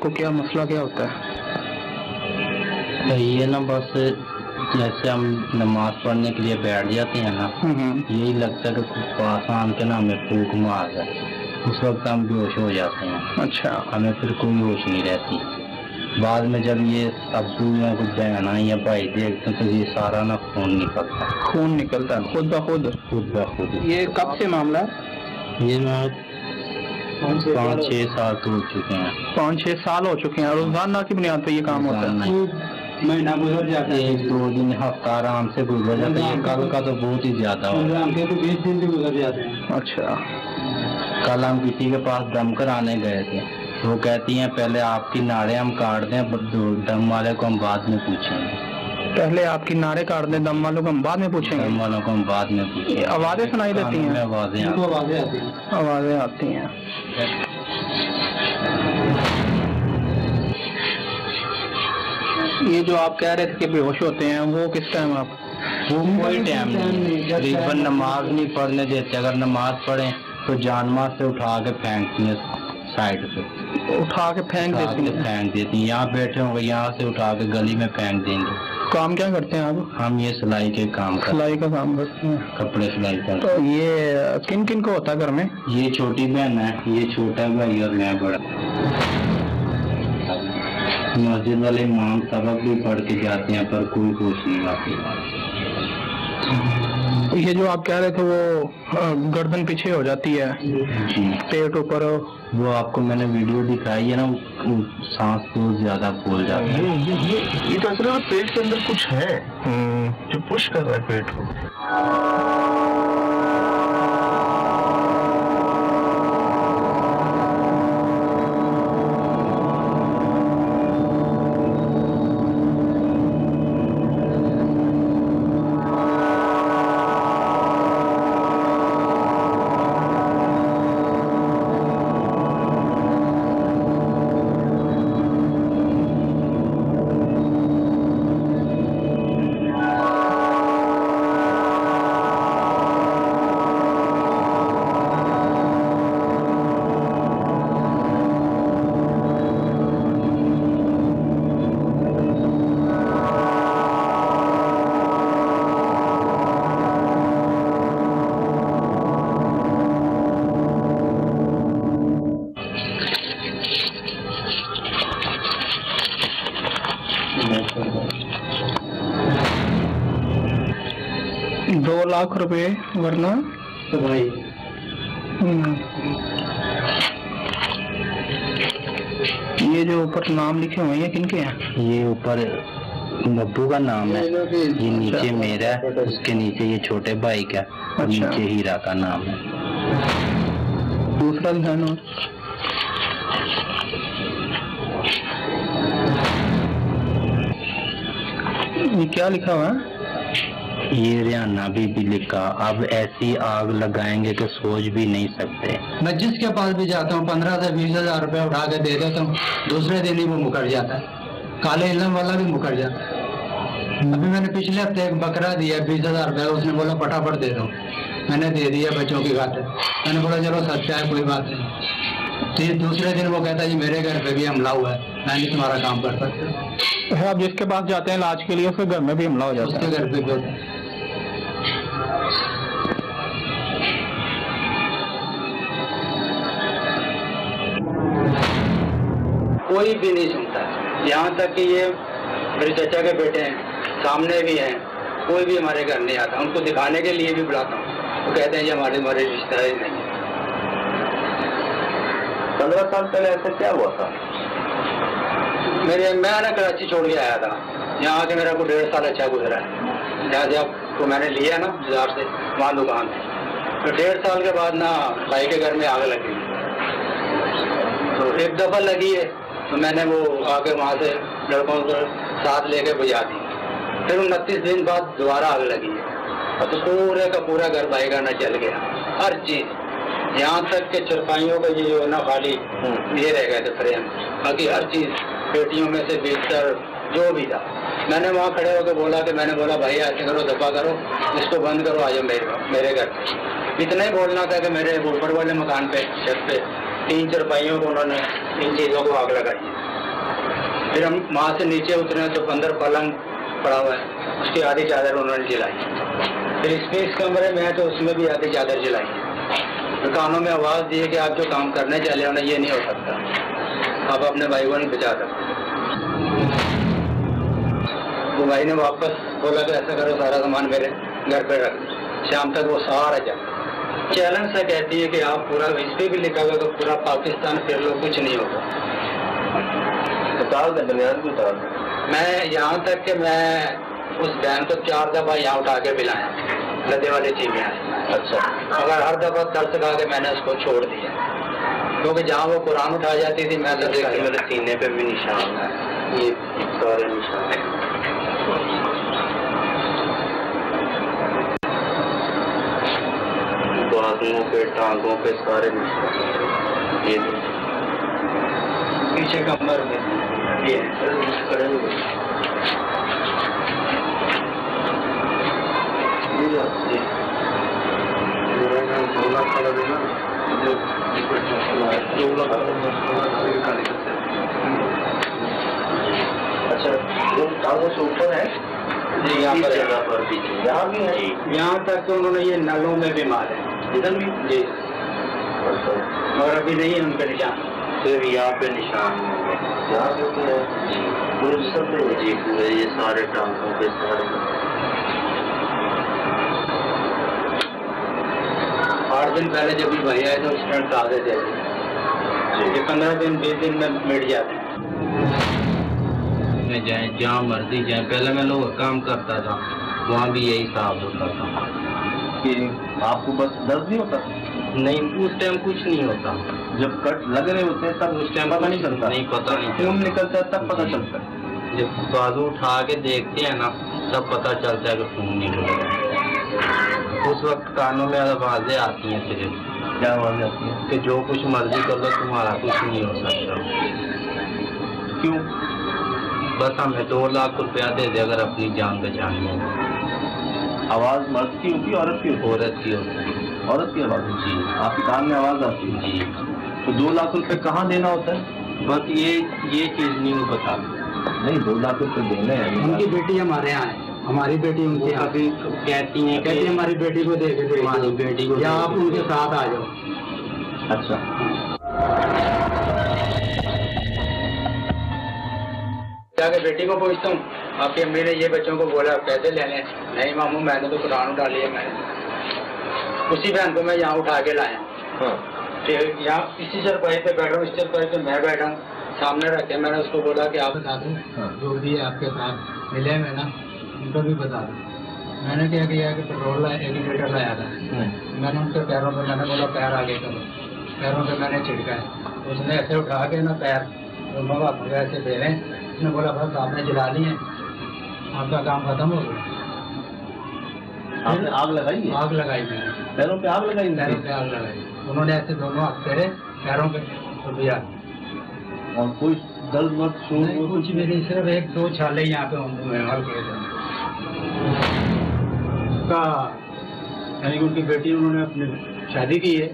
आपको क्या मसला क्या होता है? तो ये ना बस जैसे हम नमाज पढ़ने के लिए बैठ जाते हैं ना, यही लगता है कि पास आन के ना हमें फूक मार जाए, उस वक्त हम बेहोश हो जाते हैं। अच्छा, हमें फिर कोई होश नहीं रहती। बाद में जब ये अब्बू या कुछ बहना या भाई देखते हैं तो ये सारा ना खून निकलता है खुद ब खुद। ये कब से मामला है? ये ना 5-6 साल तो हो चुके हैं। 5-6 साल हो चुके हैं। रोजाना की बुनियाद पर ये काम होता है? महीना गुजर जाता है, 1-2 दिन, हफ्ता आराम से गुजर जाता है। कल का तो बहुत ही ज्यादा हो, 20 दिन भी गुजर जाते हैं। अच्छा, कल हम किसी के पास दम कराने गए थे, तो वो कहती हैं पहले आपकी नाड़े हम काट दें, दम वाले को हम बाद में पूछेंगे। पहले आपकी नारे काट दें, दम वालों को हम बाद में पूछेंगे। दम वालों को हम बाद में पूछेंगे। आवाजें सुनाई देती हैं? आवाजें आती हैं। ये जो आप कह रहे थे कि बेहोश होते हैं, वो किस टाइम? आप वो कोई टाइम नहीं, तकरीबन नमाज नहीं पढ़ने देते। अगर नमाज पढ़े तो जानमाज से उठा के फेंकती हैं, साइड पे उठा के फेंक देती हैं। यहाँ बैठे होंगे, यहाँ से उठा के गली में फेंक देंगे। काम क्या करते हैं आप? हम ये सिलाई का काम करते हैं, कपड़े सिलाई का। तो ये किन किन को होता है घर में? ये छोटी बहन है, ये छोटा भाई और मैं बड़ा। मस्जिद वाले इमाम सबक भी पढ़ के जाते हैं पर कोई होश नहीं आती। ये जो आप कह रहे थे वो गर्दन पीछे हो जाती है, पेट ऊपर, वो आपको मैंने वीडियो दिखाई है ना, सांस बहुत ज्यादा फूल जाती है। ये तो असल में पेट के अंदर कुछ है जो पुश कर रहा है पेट को। ₹2 लाख वरना तो भाई ये जो ऊपर नाम लिखे हुए हैं किनके हैं? ये ऊपर बब्बू का नाम है, ये नीचे मेरा है, उसके नीचे ये छोटे भाई का, और नीचे हीरा का नाम है। दूसरा ध्यान हो, ये क्या लिखा हुआ है? ये रियाना बीबी लिखा, अब ऐसी आग लगाएंगे कि सोच भी नहीं सकते। मैं जिसके पास भी जाता हूँ 15 से 20 हजार रुपया उठा के दे देता हूँ, दूसरे दिन ही वो मुकर जाता है। काले इलम वाला भी मुकर जाता है। अभी मैंने पिछले हफ्ते एक बकरा दिया 20 हजार रुपया, उसने बोला फटाफट दे दो, मैंने दे दिया बच्चों की खातिर। मैंने बोला चलो सच्चा है कोई बात नहीं। तो दूसरे दिन वो कहता है जी मेरे घर पे भी हमला हुआ है, मैं नहीं तुम्हारा काम कर सकता। आप जिसके पास जाते हैं इलाज के लिए उसके घर में भी हमला हो जाता है? उसके घर पे भी होता है। कोई भी नहीं सुनता, यहाँ तक कि ये मेरे चाचा के बेटे हैं, सामने भी हैं, कोई भी हमारे घर नहीं आता। उनको दिखाने के लिए भी बुलाता हूँ, वो कहते हैं ये हमारे रिश्तेदार ही नहीं है। 15 साल पहले ऐसा क्या हुआ था? मैं ना कराची छोड़ के आया था, यहाँ आके मेरा को 1.5 साल अच्छा गुजरा है। जहाँ से आपको मैंने लिया ना बाजार से, वहाँ दुकान थी, तो 1.5 साल के बाद ना भाई के घर में आग लगी। तो एक दफा लगी है तो मैंने वो आके वहाँ से लड़कों को साथ लेके बुझा दी। फिर 29 दिन बाद दोबारा आग लगी है, तो पूरे का पूरा घर भाई का न चल गया, हर चीज, यहाँ तक के चरपाइयों का ये जो ना खाली ये रह गए थे फ्रेम, बाकी हर चीज पेटियों में से बिस्तर जो भी था। मैंने वहाँ खड़े होकर बोला कि मैंने बोला भाई ऐसे करो, दफा करो, इसको बंद करो, आ जाओ मेरे घर। इतना ही बोलना था कि मेरे ऊपर वाले मकान पे छत पे 3 चरपाइयों को उन्होंने इन चीज़ों को आग लगाई। फिर हम वहाँ से नीचे उतरे तो अंदर पलंग पड़ा हुआ है, उसकी आधी चादर उन्होंने जलाई। फिर इस कमरे में है तो उसमें भी आधी चादर जलाई। तो कानों में आवाज़ दी है कि आप जो काम करने चले हो ना, ये नहीं हो सकता, आप अपने भाई को नहीं बचा सकते। तो भाई ने वापस बोला कि ऐसा करो, सारा सामान मेरे घर पे रख दो, शाम तक वो सारा जा। चैलेंज से कहती है कि आप पूरा, इस पर भी लिखा हुआ कि पूरा पाकिस्तान फिर लो, कुछ नहीं होगा। उतार दे बनियान भी उतार दे। मैं यहाँ तक कि मैं उस बहन को 4 दफा यहाँ उठा के पिलाया, लदे वाले चीमिया। अच्छा, अगर हर दफा तरस खा के मैंने उसको छोड़ दिया, क्योंकि जहाँ वो कुरान उठा जाती थी मैं तो देखा मेरे सीने पे भी निशान है, ये सारे निशान। बाजुओं पे, टांगों पे सारे निशान। ये पीछे कमर में ये खड़े हुए। अच्छा, जो टांगों से ऊपर है जी, यहाँ पर पीछे यहाँ भी है। यहाँ तक तो उन्होंने ये नलों में भी मारे, इधर भी जी, मगर अभी नहीं है उनके निशान। फिर यहाँ पे निशान यहाँ पे है पूरे जिस्म पे जी, पूरे ये सारे टांगों पे सारे। 8 दिन पहले जब भी भाई आए तो स्टंट ताज़े थे, ये 15 दिन 20 दिन में मिट जाते। में जाए जहाँ मर्जी जाए, पहले मैं लोग काम करता था, वहाँ भी यही हिसाब होता था कि आपको बस दर्द नहीं होता? नहीं, उस टाइम कुछ नहीं होता। जब कट लग रहे होते हैं तब उस टाइम पता नहीं चलता? नहीं, पता नहीं, खून निकलता है तब पता चलता है। जब बाजू उठा के देखते हैं ना, तब पता चलता है कि खून निकल रहा है। उस वक्त कानों में आवाजें आती हैं सिर्फ। क्या आवाज आती है? कि जो कुछ मर्जी कर लो, तुम्हारा कुछ नहीं हो सकता। क्यों? बस हमें 2 लाख रुपया दे दे अगर अपनी जान बचानी है। आवाज मर्द की होती है, औरत की होती है? औरत की होती है। औरत की आवाज? जी। आपके कान में आवाज आती है? जी। तो 2 लाख रुपए कहाँ देना होता है? बस ये चीज नहीं वो बता। नहीं, 2 लाख रुपए देने हैं। उनकी बेटी हमारे यहाँ है, हमारी बेटी उनके यहाँ कभी कहती हैं कहती है हमारी बेटी को दे के हमारी बेटी को, या आप उनके साथ आ जाओ। अच्छा, जाके बेटी को पूछता हूँ, आपकी अम्मी ने ये बच्चों को बोला पैसे लेने। नहीं मामू, मैंने तो कुरान उठा लिया। मैंने उसी बहन को मैं यहाँ उठा के लाया। हाँ। यहाँ इसी चरपाई पे बैठा हूँ, इस चरपाई पे मैं बैठा हूँ, सामने रखे। मैंने उसको बोला कि आप बता दो जो भी आपके साथ मिले में ना, उनको भी बता दो। मैंने क्या किया कि पेट्रोल 1 लीटर लाया था, मैंने उनके पैरों पे, मैंने बोला पैर आगे करो, पैरों पे मैंने छिड़का है। उसने ऐसे उठा के ना पैर दोनों हाथ ऐसे दे रहे हैं। उसने बोला बस आपने जला लिए, आपका काम खत्म हो गया। आपने आग लगाई है? आग लगाई मैंने, पैरों पे आग लगाई? पैरों पे आग लगाई। उन्होंने ऐसे दोनों हाथ तेरे पैरों पे तो दिया, और कोई दर्द वर्द नहीं, कुछ भी नहीं, सिर्फ 1-2 छाले यहाँ पे हल्के का। यानी कि उनकी बेटी उन्होंने अपनी शादी की है,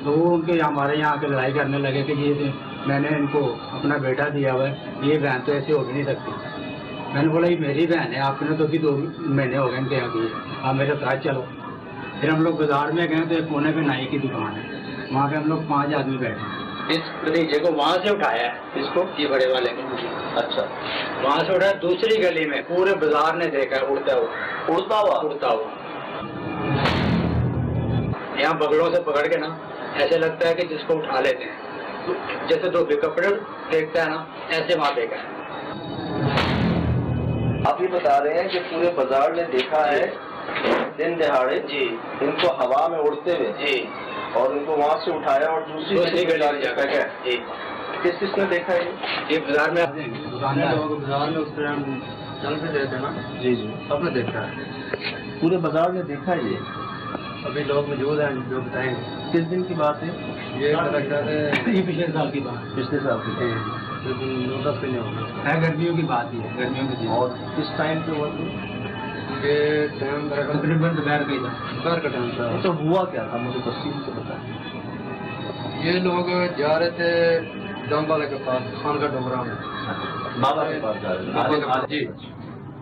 तो वो उनके हमारे यहाँ आके लड़ाई करने लगे कि ये मैंने इनको अपना बेटा दिया हुआ है, ये बहन तो ऐसे हो भी नहीं सकती। मैंने बोला ये मेरी बहन है, आपने तो भी 2 महीने हो गए इनके यहाँ की, आप मेरे साथ चलो। फिर हम लोग बाजार में गए तो एक कोने पे नाई की दुकान है, वहाँ पे हम लोग 5 आदमी बैठे। इस भतीजे को वहाँ से उठाया है, इसको ये बड़े वाले को। अच्छा, वहाँ से उठाया, दूसरी गली में पूरे बाजार ने देखा उड़ता हुआ। यहाँ बगलों से पकड़ के ना, ऐसे लगता है कि जिसको उठा लेते हैं, जैसे 2 कपड़े देखता है ना, ऐसे वहाँ देखा है। आप ये बता रहे हैं कि पूरे बाजार ने देखा है दिन दिहाड़े जी इनको हवा में उड़ते हुए जी, और इनको वहाँ से उठाया और दूसरी गली में जाकर क्या जी। किसने देखा है? ये बाजार में बाजार में उस टाइम चल पे देते ना। जी, सबने देखा है, पूरे बाजार ने देखा है ये। अभी लोग मौजूद हैं जो बताएंगे। किस दिन की बात है ये? ये पिछले साल की बात, पिछले साल की। 9-10 महीने हो गए है, गर्मियों की बात ही है, गर्मियों के दिन। और किस टाइम पे हुआ? ये टाइम तकरीबन दोपहर का टाइम था। तो हुआ क्या था, मुझे तफसील से बताएं। ये लोग जा रहे थे जाम वाले के पास, खान का डोगरा में। बाबा के पास जा रहे हैं जी।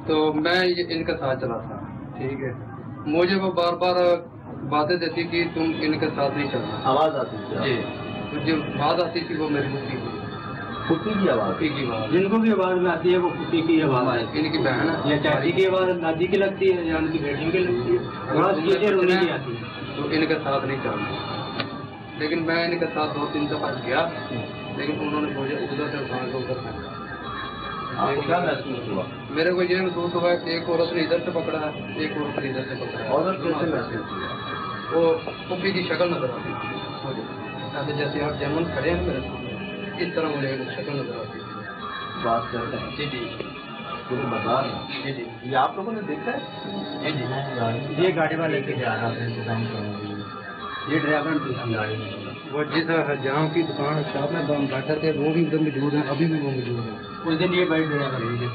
तो मैं इनका साथ चला था, ठीक है। मुझे वो बार बार बातें देती कि तुम इनके साथ नहीं चलना। आवाज आती थी जी, तो जो बात आती थी वो मेरी मुफ्ती की आवाज, जिनको भी आवाज में आती है वो कुत्ती की आवाज है। इनकी बहन या चाची की आवाज दादी की लगती है या उनकी बेटियों की लगती है, आवाज किसी रोने की आती है। तो इनके साथ नहीं चलना। लेकिन मैं इनके साथ 2-3 दफा गया, लेकिन उन्होंने मुझे उधर से उठा के उधर फेंका। आपको क्या महसूस हुआ? मेरे को ये महसूस हुआ एक औरत ने इधर से पकड़ा है, एक औरत ने इधर से पकड़ा है। औरत कैसे महसूस हुआ? वो पुप्पी की शक्ल नजर आती है मुझे, ऐसे जैसे आप जन्म खड़े हैं मेरे सामने, इस तरह मुझे शक्ल नजर आती है। बात करते हैं जी जी, पूरे बाजार में। जी जी, ये आप लोगों ने देखा है? जी जी। ये गाड़ी वाले लेके जा रहा था इंतजाम करने के लिए, ये ड्राइवर गाड़ी में वो जिस जहाँ की दुकान शॉप में हम बैठे थे वो भी उधर मौजूद है, अभी भी वो मौजूद है। उस दिन ये गाड़ी ड्राइवर है।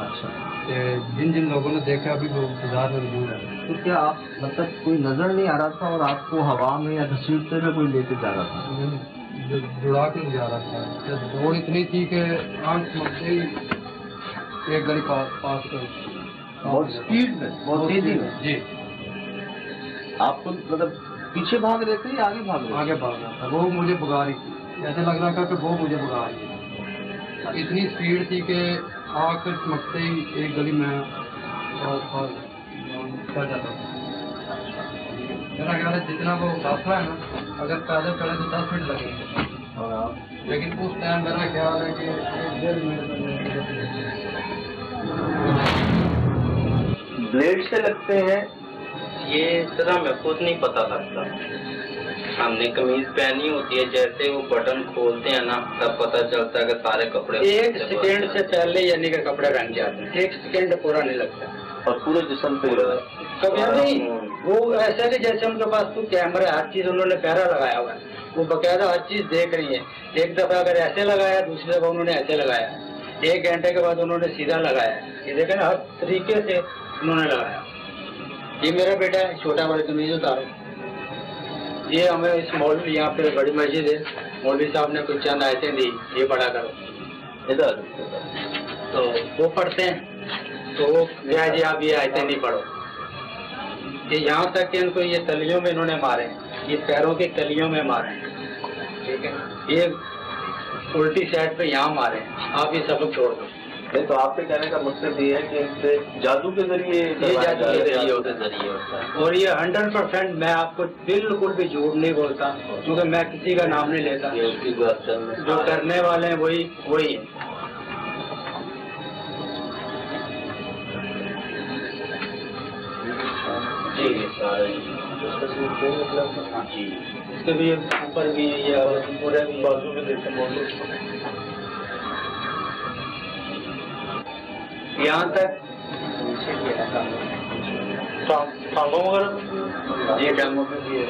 अच्छा, जिन जिन लोगों ने देखा अभी वो बाजार में मौजूद है। तो क्या आप मतलब कोई नजर नहीं आ रहा था और आपको हवा में या घसीटते में कोई लेके जा रहा था? जुड़ा के जा रहा था। दौड़ इतनी थी कि आंख से ही एक गाड़ी पास कर, बहुत स्पीड में, बहुत तेजी में। जी, आपको मतलब पीछे भाग रहे थे या आगे भाग रहे थे? आगे भाग रहा था। वो मुझे भगा रही थी, ऐसे लग रहा था कि वो मुझे भगा रही थी। इतनी स्पीड थी कि आँख चमकते ही एक गली में चल जाता था। मेरा ख्याल है जितना वो रास्ता है ना, अगर पैदल चले तो 10 मिनट लगेंगे, और आप? लेकिन उस टाइम मेरा ख्याल है कि 1-1.5 मिनट ब्लेड से लगते हैं। ये तरह मैं खुद नहीं पता लगता। हमने कमीज पहनी होती है, जैसे वो बटन खोलते हैं ना तब पता चलता है कि सारे कपड़े 1 सेकेंड से पहले यानी कि कपड़े पहन के आते हैं। 1 सेकेंड पूरा नहीं लगता। और पूरे जिस्म पे कभी नहीं, वो ऐसा कि जैसे उनके पास तो कैमरा, हर चीज उन्होंने पहरा लगाया हुआ है, वो बकायदा हर चीज देख रही है। एक दफा अगर ऐसे लगाया, दूसरी दफा उन्होंने ऐसे लगाया, 1 घंटे के बाद उन्होंने सीधा लगाया। ये देखे ना, हर तरीके से उन्होंने लगाया। ये मेरा बेटा है, छोटा बड़ा कमीज उतारो। ये हमें इस मौलवी, यहाँ पे बड़ी मस्जिद है, मौलवी साहब ने कुछ चंद आयतें दी, ये पढ़ा करो इधर। तो वो पढ़ते हैं, तो वो क्या जी आप ये आयतें नहीं पढ़ो। ये यहाँ तक कि इनको ये तलियों में इन्होंने मारे, ये पैरों के तलियों में मारे, ठीक है। ये उल्टी साइड पे यहाँ मारे, आप ये सबक छोड़ दो। नहीं तो आपके कहने का मतलब ये है कि इनसे जादू के जरिए, ये जादू के जरिए होता है। और ये 100% मैं आपको बिल्कुल भी झूठ नहीं बोलता, क्योंकि मैं किसी का नाम नहीं लेता। जो करने वाले हैं वही है। जी इसके भी ऊपर भी ये पूरे बाजू में देखते यहाँ तक टांगों वगैरह ये टांगों पे भी है।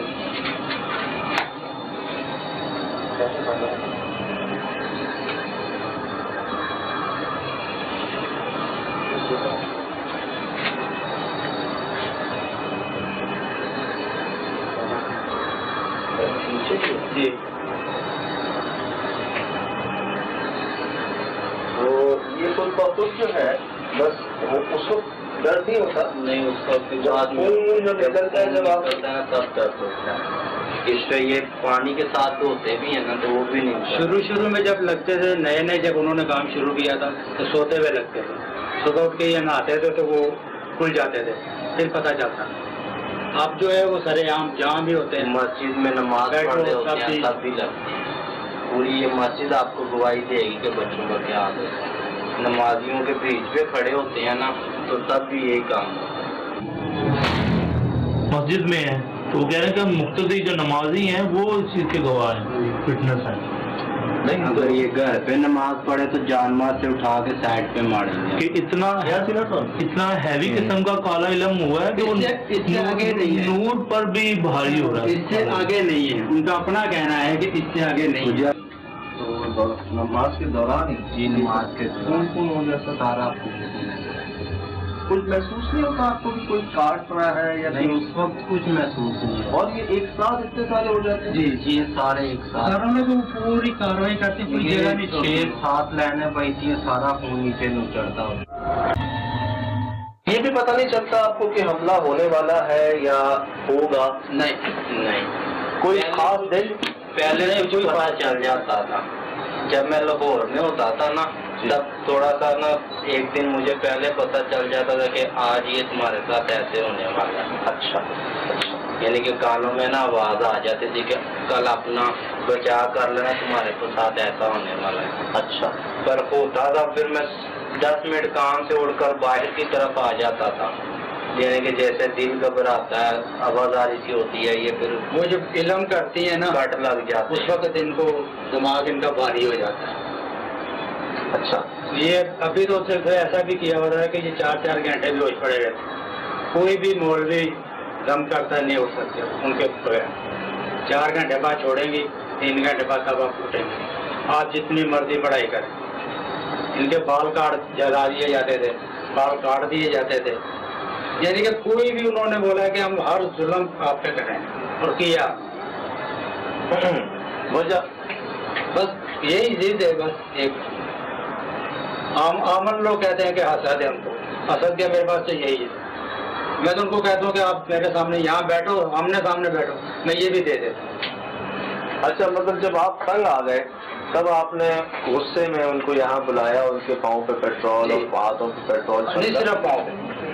जी तो ये कोई पॉपुलर जो है, बस वो उसको दर्द नहीं होता। नहीं, उसका खून जो निकलता है जब आप तब दर्द होता है। इससे ये पानी के साथ धोते भी है ना, तो वो भी नहीं। शुरू में जब लगते थे, नए जब उन्होंने काम शुरू किया था तो सोते हुए लगते थे। सुबह उठ के ये नहाते थे तो वो खुल जाते थे, फिर पता चलता। अब जो है वो सरेआम जहाँ भी होते हैं, मस्जिद में नमाज पढ़ते होते हैं तब भी लगती है। पूरी ये मस्जिद आपको गवाही देगी कि बच्चों का क्या हाल है। नमाजियों के बीच पे खड़े होते हैं ना, तो तब भी यही काम मस्जिद में है, तो कह रहे हैं कि मुक्तदी जो नमाजी हैं वो इस चीज के गवाह हैं, फिटनेस है। नहीं, अगर ये घर पे नमाज पढ़े तो जानमाज से उठा के साइड पे मारेंगे। कि इतना हैवी किस्म का काला इल्म हुआ है कि वो इससे आगे नहीं है, नूर पर भी भारी हो रहा है। इससे आगे नहीं है। उनका अपना कहना है कि इससे आगे नहीं है। तो नमाज के दौरान ही जी नमाज के कौन कौन हो जाता सारा कुछ महसूस नहीं होता आपको कि कोई काट रहा है या नहीं? उस वक्त कुछ महसूस नहीं है। और ये एक साथ इतने सारे हो जाते हैं? जी जी, सारे एक साथ। सारों में तो पूरी कार्रवाई करते, कोई जगह नहीं छोड़ते। 6-7 लाइनें बजती है, सारा खून नीचे नहीं चढ़ता। ये भी पता नहीं चलता आपको कि हमला होने वाला है या होगा? नहीं, कोई खास दिन? पहले मुझे पता चल जाता था जब मैं लाहौर में होता था ना, तब थोड़ा सा ना एक दिन मुझे पहले पता चल जाता था कि आज ये तुम्हारे साथ ऐसे होने वाला है। अच्छा, यानी कि कानों में ना आवाज आ जाती थी कि कल अपना बचाव कर लेना, तुम्हारे साथ ऐसा होने वाला है। अच्छा। पर होता था, फिर मैं 10 मिनट काम से उड़कर बाहर की तरफ आ जाता था, यानी कि जैसे दिल घबराता है, आवाज़ारी सी होती है, ये फिर वो जब इलम करती है ना, कट लग जाता है, उस वक्त इनको दिमाग इनका भारी हो जाता है। अच्छा। ये अभी तो सिर्फ ऐसा भी किया हुआ है कि ये 4-4 घंटे भी होश पड़े रहते, कोई भी मौलवी दम करता नहीं उठ सकते उनके बगैर। 4 घंटे बाद छोड़ेंगी, 3 घंटे बाद तब आप उठेंगे, आप जितनी मर्जी पढ़ाई करें। इनके बाल काट जला दिए जाते थे, बाल काट दिए जाते थे, यानी कि कोई भी उन्होंने बोला कि हम हर जुल्म आप पे करें, और किया। वजह बस यही जिद है, बस एक आमन लोग कहते हैं कि हसद है हमको, हसद क्या मेरे पास से यही है। मैं तो उनको कहता हूँ कि आप मेरे सामने यहाँ बैठो, आमने सामने बैठो, मैं ये भी दे देता। अच्छा, मतलब जब आप तंग आ गए तब आपने गुस्से में उनको यहाँ बुलाया, उनके पाँव पे पेट्रोल और हाथों पे पेट्रोल? नहीं, सिर्फ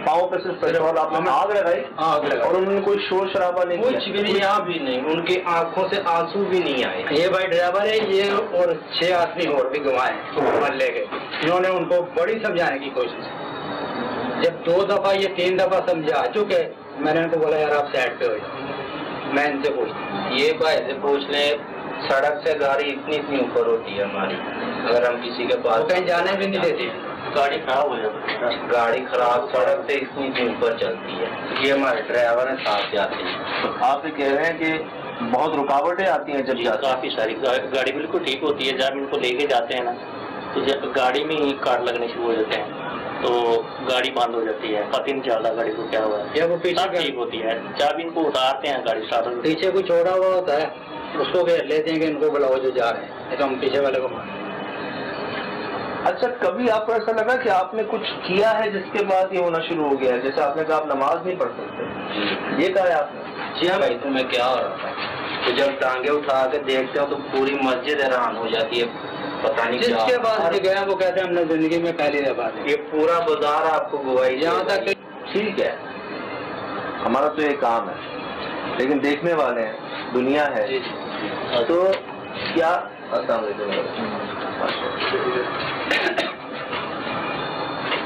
पाँव पे सिर्फ पेट्रोल आपने आग लगाई? आग लगाई। और उन्होंने कोई शोर शराबा नहीं किया? कुछ भी नहीं, यहाँ भी नहीं, उनकी आंखों से आंसू भी नहीं आए। ये भाई ड्राइवर है, ये और 6 आदमी और भी गवाए मल्ले के। इन्होंने उनको बड़ी समझाने की कोशिश, जब 2 दफा ये 3 दफा समझा चुके, मैंने इनको बोला यार आप साइड पे हो जाओ। मैं इनसे पूछ, ये भाई से पूछ ले, सड़क से गाड़ी इतनी ऊपर होती है हमारी, अगर हम किसी के पास कहीं जाने भी नहीं देती, गाड़ी खराब हो जाती है, गाड़ी खराब सड़क से इतनी ऊपर चलती है। ये हमारे ड्राइवर है, साथ जाते हैं। आप ये कह रहे हैं कि बहुत रुकावटें आती हैं जब जाते हैं? काफी सारी गाड़ी बिल्कुल ठीक होती है, जब इनको लेके जाते हैं ना, तो जब गाड़ी में ही काट लगने शुरू हो जाते हैं तो गाड़ी बंद हो जाती है, पता नहीं चलता गाड़ी को क्या हुआ है, या वो पीछे ठीक होती है। जब इनको उतारते हैं गाड़ी स्टार्ट होती है, पीछे कुछ छोड़ा हुआ होता है, उसको घेर लेते हैं कि इनको बुलाओ जो जा रहे हैं, तो हम पीछे वाले को मारें। अच्छा, कभी आपको ऐसा लगा कि आपने कुछ किया है जिसके बाद ये होना शुरू हो गया है? जैसे आपने कहा आप नमाज नहीं पढ़ सकते, ये कहा है आपने? जी हाँ भाई, तुम्हें क्या हो रहा था? तो जब टांगे उठा के देखते हो तो पूरी मस्जिद हैरान हो जाती है, पता नहीं क्या। जिसके पास भी गया वो कहते हैं हमने जिंदगी में पहली दफा ये पूरा बाजार आपको गवाही, यहाँ तक। ठीक है, हमारा तो ये काम है, लेकिन देखने वाले हैं, दुनिया है, तो क्या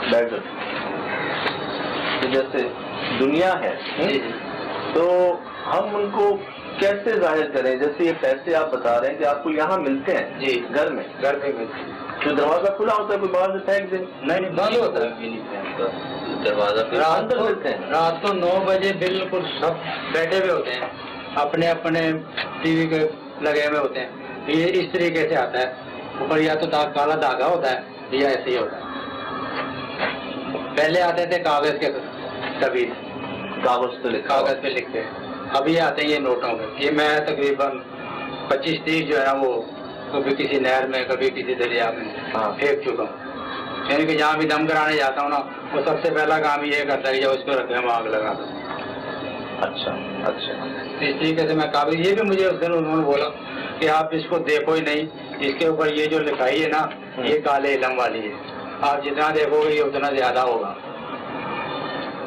बैठ जाओ। तो जैसे दुनिया है, तो हम उनको कैसे जाहिर करें? जैसे ये पैसे आप बता रहे हैं कि आपको यहाँ मिलते हैं जी, घर में मिलते हैं, तो दरवाजा खुला होता है, कोई बाहर से फेंक दे? नहीं बंद होता है दरवाजा। रात को 9 बजे बिल्कुल सब बैठे हुए होते हैं, अपने अपने टीवी के लगे हुए होते हैं। ये इस तरीके से आता है, ऊपर या तो काला धागा होता है या ऐसे ही होता है। पहले आते थे कागज के तबीज, कागज पे लिखते हैं, अब ये आते हैं ये नोटों में। ये मैं तकरीबन 25-30 जो है ना वो कभी किसी नहर में, कभी किसी दरिया में फेंक चुका हूँ। यानी कि जहाँ भी दम कराने जाता हूँ ना, वो सबसे पहला काम ये करता है कि उस पर रख के आग लगा दो। अच्छा अच्छा, इस तरीके से मैं काबिल। ये भी मुझे उस दिन उन्होंने बोला कि आप इसको देखो ही नहीं, इसके ऊपर ये जो लिखाई है ना, ये काले इलम वाली है, आप जितना देखोगे ये उतना ज्यादा होगा।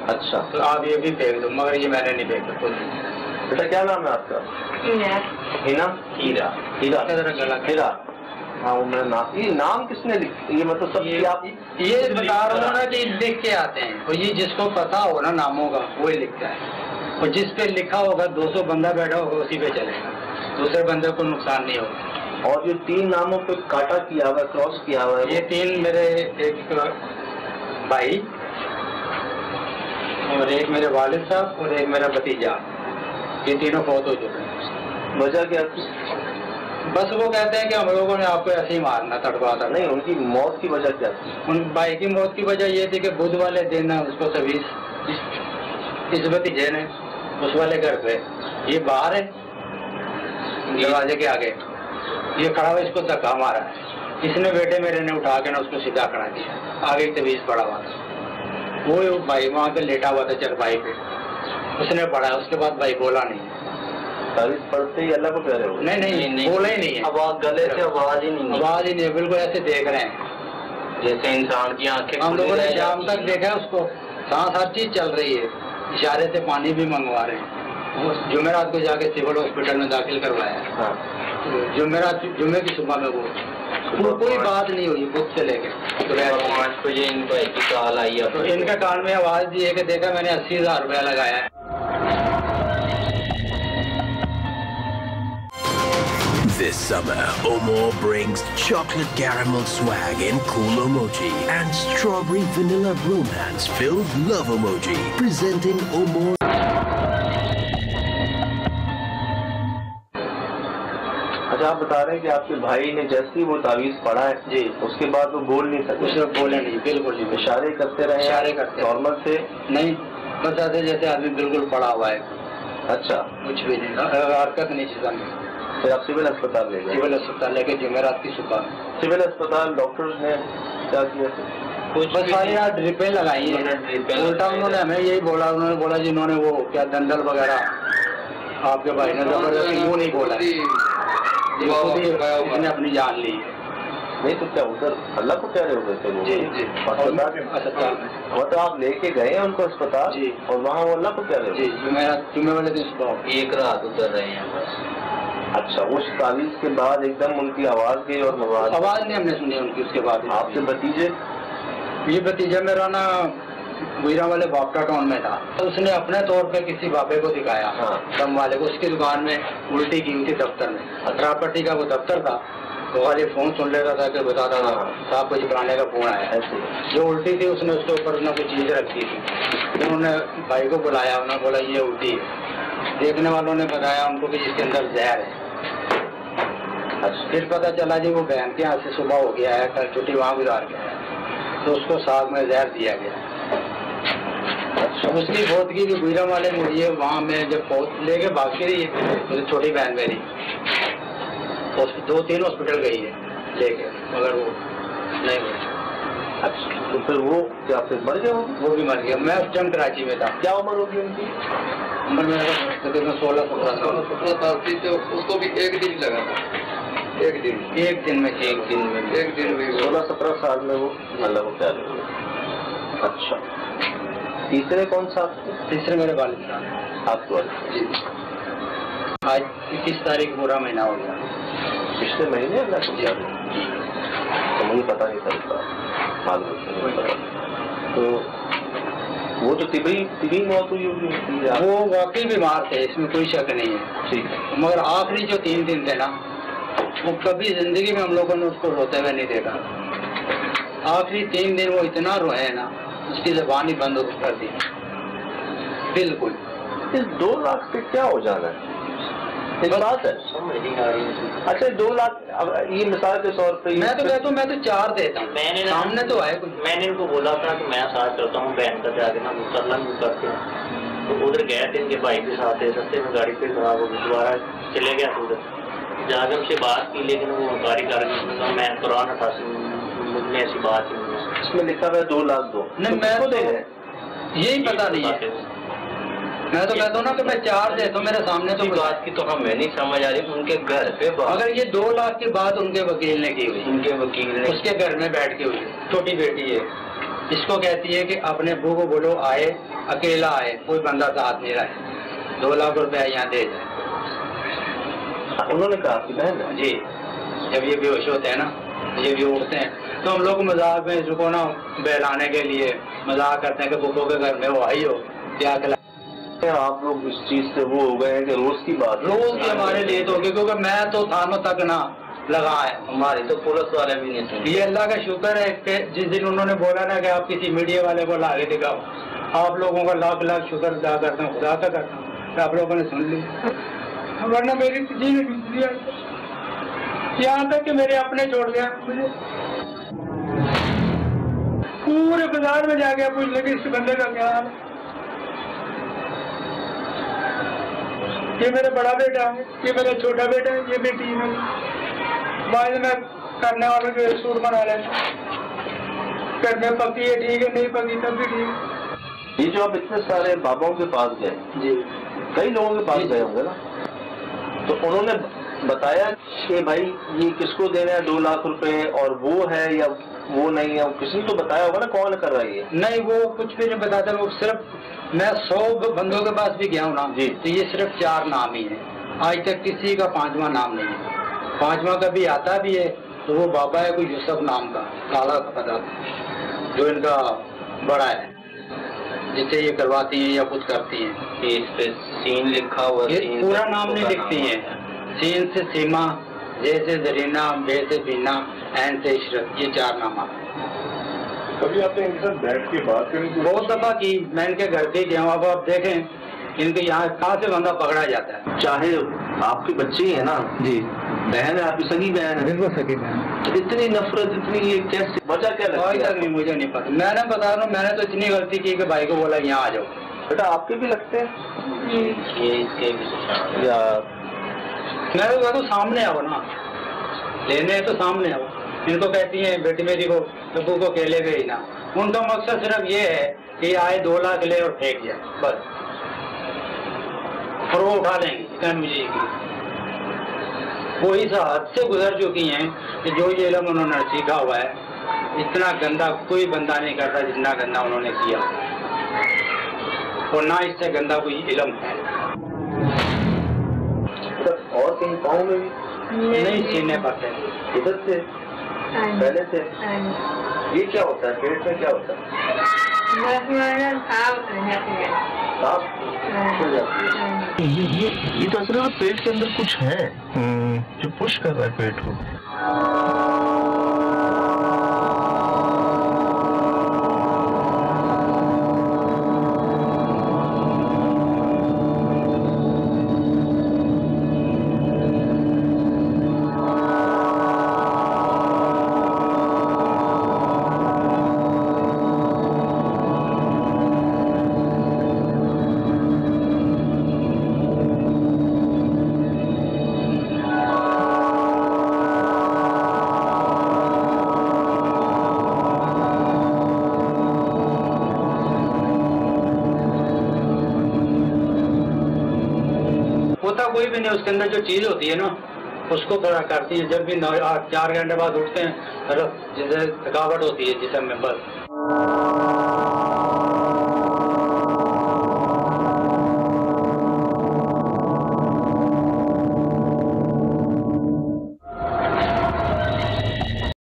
अच्छा, तो आप ये भी फेंक दो, मगर ये मैंने नहीं फेंका खुद। बेटा क्या नाम है आपका? हिना? हीरा। हीरा, हीरा। हाँ, वो मेरा नाम। ये नाम किसने लिखा? ये मतलब सब ये बता रहा हूँ ना कि लिख के आते हैं, और ये जिसको पता हो ना नामों का वही लिखता है, और जिस पे लिखा होगा 200 बंदा बैठा होगा उसी पे चलेगा, दूसरे बंदे को नुकसान नहीं होगा। और जो 3 नामों पे काटा किया हुआ, क्रॉस किया हुआ है, ये 3 मेरे एक भाई और एक मेरे वालिद साहब और एक मेरा भतीजा, ये तीनों फौत हो चुके हैं। वजह क्या थी? बस वो कहते हैं कि हम लोगों ने आपको ऐसे ही मारना, तड़पा था। नहीं, उनकी मौत की वजह क्या थी? उन भाई की मौत की वजह ये थी कि बुध वाले दिन उसको सभी इस भतीजे ने उस वाले घर पे, ये बाहर है दरवाजे के आगे, ये खड़ा हुआ, इसको धक्का मारा है। इसने बेटे मेरे ने उठा के ना उसको सीधा खड़ा किया, आगे तवीज पड़ा हुआ था। वो भाई वहाँ पे लेटा हुआ था चरपाई पे, उसने पढ़ा, उसके बाद भाई बोला नहीं। तारीफ पढ़ते ही अल्लाह को प्यारे हो? नहीं, बोला ही नहीं है। आवाज गले से आवाज ही नहीं, बिल्कुल ऐसे देख रहे हैं जैसे इंसान की आंखें। हम लोगों ने शाम तक देखा है उसको, सांस हर चीज चल रही है, इशारे से पानी भी मंगवा रहे हैं। जुमेरात को जाके सिविल हॉस्पिटल में दाखिल करवाया है। हाँ। जुम्मे की सुबह में वो कोई बात नहीं हुई खुद से लेके। तो 5 बजे इनको एक कॉल आई है, तो इनका कान में आवाज दी है कि देखा मैंने 80,000 रुपया लगाया है। This summer, Omar brings chocolate caramel swag in cool emoji and strawberry vanilla romance-filled love emoji, presenting Omar. अच्छा, आप बता रहे हैं कि आपके भाई ने जैसे ही वो तावीज पढ़ा है जी, उसके बाद वो बोल नहीं सके? उसने बोले नहीं, बिल्कुल नहीं। इशारे करते रहे? इशारे करते नॉर्मल से? नहीं, बताते जैसे आदमी बिल्कुल पड़ा हुआ है। अच्छा, कुछ भी नहीं, हरकत नहीं चीज़ा में। फिर आप सिविल अस्पताल ले गए? सिविल अस्पताल लेके जुमेरात की सुबह। सिविल अस्पताल डॉक्टर्स ने क्या किया? बस सारी रात ड्रिपें लगाई है। उल्टा उन्होंने हमें यही बोला, उन्होंने बोला जिन्होंने वो क्या दंदल वगैरह आपके भाई ने जबरदस्ती वो नहीं बोला, उसने अपनी जान ली। नहीं तो क्या उधर अल्लाह को प्यारे हो गए थे वो? जी। अस्पताल में मतलब आप लेके गए हैं उनको अस्पताल जी, और वहाँ वो अल्लाह को प्यारे जी। जुम्मे वाले दिन सुबह एक रात उतर रहे हैं बस। अच्छा, उस तावीज के बाद एकदम उनकी आवाज गई और आवाज नहीं हमने सुनी उनकी। उसके बाद आपके भतीजे? ये भतीजा मेरा ना गुजरा वाले बापटा टाउन में था, तो उसने अपने तौर पे किसी बाबे को दिखाया। हाँ। दम वाले को, उसकी दुकान में उल्टी की हुई थी दफ्तर में, अतरापट्टी का वो दफ्तर था। तो खाली फोन सुन लेता था कि बताता था साहब कुछ बनाने का फोन आया ऐसे। जो उल्टी थी उसने उसके ऊपर ना कुछ चीज रखी थी, फिर उन्होंने भाई को बुलाया, उन्होंने बोला ये उल्टी है। देखने वालों ने बताया उनको कि जिसके अंदर जहर है। फिर पता चला जी वो बहन के यहाँ से सुबह हो गया है, कल छुट्टी वहाँ गुजार गया है, तो उसको साग में जहर दिया गया। उसकी फौतगी भी गुजरा वाले में हुई है। वहाँ में जब फौत लेके भाग के रही है, तो छोटी बहन मेरी 2-3 हॉस्पिटल गई है लेके, मगर वो नहीं हुई। अच्छा, तो फिर वो क्या फिर मर गया? वो भी मर गया। मैं उस टाइम कराची में था। क्या उम्र होगी उनकी? उम्र मेरा तकरीबन 16-17 साल थी। तो उसको भी एक दिन लगा था। एक दिन में 16-17 साल में वो अल्लाह को प्यारे हो गए। अच्छा, तीसरे कौन सा? तीसरे मेरे वालिद साहब। आपके वालिद जी? आज 21 तारीख पूरा महीना हो गया। पिछले महीने अल्लाह को प्यारे? तो मुझे पता नहीं चलता, मालूम नहीं पता। तो वो तो तिबी मौत हुई होगी? वो वाकई बीमार थे, इसमें कोई शक नहीं है। ठीक है। मगर आखिरी जो 3 दिन थे ना, वो कभी जिंदगी में हम लोगों ने उसको रोते हुए नहीं देखा। आखिरी 3 दिन वो इतना रोए ना, उसकी ज़बान ही बंद कर दी बिल्कुल। इस 2 लाख से क्या हो जाना है? एक बात है समझ नहीं आ रही। अच्छा, 2 लाख, अब ये मिसाल के तौर पे मैं तो 4 देता हूँ। मैंने सामने तो है कुछ। मैंने इनको बोला था कि मैं साथ चलता हूँ, बहन का जाके ना मुसल्ला करते हैं। तो उधर गए थे, इनके भाई के साथ है, सस्ते में गाड़ी फिर खराब हो गई, दोबारा चले गया तो उधर जाके उनसे बात की, लेकिन वो गाड़ी कर मैं कुरान था, मुझमें ऐसी बात नहीं है। इसमें लिखा हुआ है 2 लाख दो। नहीं, मैं तो यही पता नहीं है। मैं तो कहता हूँ ना कि मैं 4 दे तो मेरे सामने तो बात की तो हमें नहीं समझ आ रही। उनके घर पे अगर ये 2 लाख की बात उनके वकील ने की हुई, उनके वकील ने उसके घर में बैठ के हुई, छोटी बेटी है, इसको कहती है कि अपने अब्बू को बोलो आए, अकेला आए, कोई बंदा साथ नहीं रहे, 2 लाख रुपया यहाँ दे जाए। उन्होंने कहा कि बहन जी, जब ये बेहोश होते हैं ना, ये भी उठते हैं, तो हम लोग मजाक में इसको ना बहलाने के लिए मजाक करते हैं कि बुको के घर में वो आई हो, क्या खिला। आप लोग इस चीज से वो हो गए हैं कि रोज की बात, रोज की हमारे लिए तो होगी, क्योंकि मैं तो थानों तक ना लगा है, हमारी तो पुलिस वाले भी नहीं सुनते। ये अल्लाह का शुक्र है कि जिस दिन उन्होंने बोला ना कि आप किसी मीडिया वाले को ला के दिखाओ, आप लोगों का लाख लाख शुक्र अदा करता हूँ, खुदा का करता हूँ, आप लोगों ने सुन ली, वरना मेरी जी ने यहाँ तक कि मेरे अपने छोड़ गया मुझे। पूरे बाजार में जा गया पूछने कि इस बंदे का क्या हाल है। ये मेरा बड़ा बेटा है, ये मेरा छोटा बेटा है, ये बेटी है मेरी। बाद में करने वाले जो सूट बना लेते, घर में पकी है ठीक है, नहीं पकी तब भी ठीक है। ये जो आप इतने सारे बाबाओं के पास गए जी, कई लोगों के पास गए होंगे ना, तो उन्होंने बताया कि भाई ये किसको देना है 2 लाख रुपए, और वो है या वो नहीं है, किसी ने तो बताया होगा ना कौन कर रहा है ये? नहीं, वो कुछ भी नहीं बताता। वो सिर्फ मैं 100 बंदों के पास भी गया हूँ ना जी, तो ये सिर्फ 4 नाम ही है। आज तक किसी का 5वां नाम नहीं है। 5वां कभी आता भी है तो वो बाबा है कोई यूसुफ नाम का, काला पता, जो इनका बड़ा है, जिससे ये करवाती हैं या कुछ करती हैं। इस पे सीन लिखा हुआ, पूरा नाम नहीं लिखती हैं। सीन से सीमा, जे से जरीना, बे से बीना, एन से इशरत, ये 4 नाम आते हैं। कभी आपने इनके साथ बैठ के बात करनी? बहुत दफा की, मैं इनके घर पे गया हूँ। अब आप देखें इनके यहाँ कहाँ से बंदा पकड़ा जाता है। चाहे आपके बच्चे ही है ना जी, बहन है आपकी, सगी बहन है? बिल्कुल सगी बहन। तो इतनी नफरत, इतनी ये कैसे, वजह क्या लगती है? नहीं, मुझे नहीं पता। मैंने बता रहा हूँ, मैंने तो इतनी गलती की कि भाई को बोला यहाँ आ जाओ। बेटा आपके भी लगते हैं ये इसके यार? मैं तो कहता हूँ सामने आओ ना, लेने तो सामने आओ। इनको कहती हैं बेटी मेरी को तब्बू को अकेले गई ना, उनका मकसद सिर्फ ये है कि आए 2 लाख ले और फेंक जाए बस, और वो उठा लेंगे। मुझे वो इस हद से गुजर चुकी हैं कि जो ये इल्म उन्होंने सीखा हुआ है, इतना गंदा कोई बंदा नहीं करता जितना गंदा उन्होंने किया, और ना इससे गंदा कोई इल्म है। और कहीं पाँव में भी नहीं, सीने पर है। इधर से पहले से? ये क्या होता है पेट में, क्या होता है? ये तो असल में पेट के अंदर कुछ है जो पुश कर रहा है पेट को। कोई भी नहीं, उसके अंदर जो चीज होती है ना उसको खड़ा करती है। जब भी 4 घंटे बाद उठते हैं, जैसे थकावट होती है जिसम में, बस